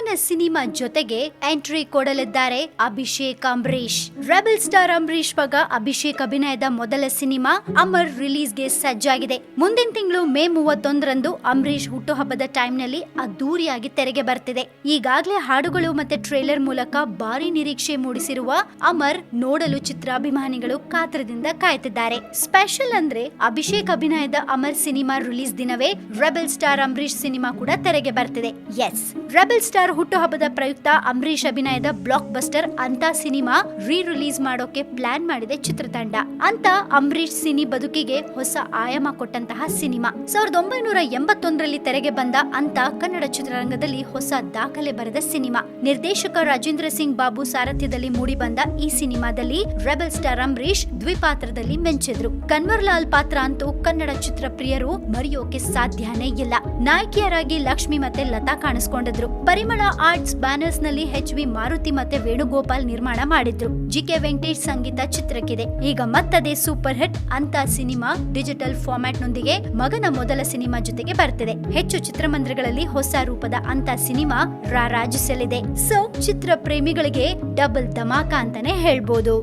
ಮೊದಲ ಸಿನಿಮಾ ಜೊತೆಗೆ ಎಂಟ್ರಿ ಕೊಡಲಿದ್ದಾರೆ ಅಭಿಷೇಕ್ ಅಂಬರೀಶ್. ರೆಬೆಲ್ ಸ್ಟಾರ್ ಅಂಬರೀಶ್ ಮಗ ಅಭಿಷೇಕ್ ಅಭಿನಯದ ಮೊದಲ ಸಿನಿಮಾ ಅಮರ್ ರಿಲೀಸ್ಗೆ ಸಜ್ಜಾಗಿದೆ. ಮುಂದಿನ ತಿಂಗಳು ಮೇ 31ರಂದು ಅಂಬರೀಶ್ ಹುಟ್ಟುಹಬ್ಬದ ಟೈಮ್ನಲ್ಲಿ ಅದ್ದೂರಿಯಾಗಿ ತೆರೆಗೆ ಬರ್ತಿದೆ. ಈಗಾಗಲೇ ಹಾಡುಗಳು ಮತ್ತೆ ಟ್ರೇಲರ್ ಮೂಲಕ ಭಾರಿ ನಿರೀಕ್ಷೆ ಮೂಡಿಸಿರುವ ಅಮರ್ ನೋಡಲು ಚಿತ್ರಾಭಿಮಾನಿಗಳು ಕಾತರದಿಂದ ಕಾಯ್ತಿದ್ದಾರೆ. ಸ್ಪೆಷಲ್ ಅಂದ್ರೆ ಅಭಿಷೇಕ್ ಅಭಿನಯದ ಅಮರ್ ಸಿನಿಮಾ ರಿಲೀಸ್ ದಿನವೇ ರೆಬೆಲ್ ಸ್ಟಾರ್ ಅಂಬರೀಶ್ ಸಿನಿಮಾ ಕೂಡ ತೆರೆಗೆ ಬರ್ತಿದೆ. ಎಸ್, ರೆಬೆಲ್ ಸ್ಟಾರ್ ಹುಟ್ಟುಹಬ್ಬದ ಪ್ರಯುಕ್ತ ಅಂಬರೀಶ್ ಅಭಿನಯದ ಬ್ಲಾಕ್ ಬಸ್ಟರ್ ಅಂತ ಸಿನಿಮಾ ರಿಲೀಸ್ ಮಾಡೋಕೆ ಪ್ಲಾನ್ ಮಾಡಿದೆ ಚಿತ್ರತಂಡ. ಅಂತ ಅಂಬರೀಶ್ ಸಿನಿ ಬದುಕಿಗೆ ಹೊಸ ಆಯಾಮ ಕೊಟ್ಟಂತಹ ಸಿನಿಮಾ. 1981ರಲ್ಲಿ ತೆರೆಗೆ ಬಂದ ಅಂತ ಕನ್ನಡ ಚಿತ್ರರಂಗದಲ್ಲಿ ಹೊಸ ದಾಖಲೆ ಬರೆದ ಸಿನಿಮಾ. ನಿರ್ದೇಶಕ ರಾಜೇಂದ್ರ ಸಿಂಗ್ ಬಾಬು ಸಾರಥ್ಯದಲ್ಲಿ ಮೂಡಿ ಬಂದ ಈ ಸಿನಿಮಾದಲ್ಲಿ ರೆಬೆಲ್ ಸ್ಟಾರ್ ಅಂಬರೀಶ್ ದ್ವಿಪಾತ್ರದಲ್ಲಿ ಮಿಂಚಿದ್ರು. ಕನ್ವರ್ ಲಾಲ್ ಪಾತ್ರ ಅಂತೂ ಕನ್ನಡ ಚಿತ್ರಪ್ರಿಯರು ಮರೆಯೋಕೆ ಸಾಧ್ಯನೇ ಇಲ್ಲ. ನಾಯಕಿಯರಾಗಿ ಲಕ್ಷ್ಮಿ ಮತ್ತೆ ಲತಾ ಕಾಣಿಸ್ಕೊಂಡಿದ್ರು. ಪರಿಮಳ ಆರ್ಟ್ಸ್ ಬ್ಯಾನರ್ಸ್ ನಲ್ಲಿ HV ಮಾರುತಿ ಮತ್ತೆ ವೇಣುಗೋಪಾಲ್ ನಿರ್ಮಾಣ ಮಾಡಿದ್ರು. GK ವೆಂಕಟೇಶ್ ಸಂಗೀತ ಚಿತ್ರಕ್ಕಿದೆ. ಈಗ ಮತ್ತದೇ ಸೂಪರ್ ಹಿಟ್ ಅಂತ ಸಿನಿಮಾ ಡಿಜಿಟಲ್ ಫಾರ್ಮ್ಯಾಟ್ ನೊಂದಿಗೆ ಮಗನ ಮೊದಲ ಸಿನಿಮಾ ಜೊತೆಗೆ ಬರ್ತಿದೆ. ಹೆಚ್ಚು ಚಿತ್ರಮಂದಿರಗಳಲ್ಲಿ ಹೊಸ ರೂಪದ ಅಂತ ಸಿನಿಮಾ ರಾರಾಜಿಸಲಿದೆ. ಸೊ ಚಿತ್ರ ಪ್ರೇಮಿಗಳಿಗೆ ಡಬಲ್ ಧಮಾಕ ಅಂತಾನೆ ಹೇಳ್ಬೋದು.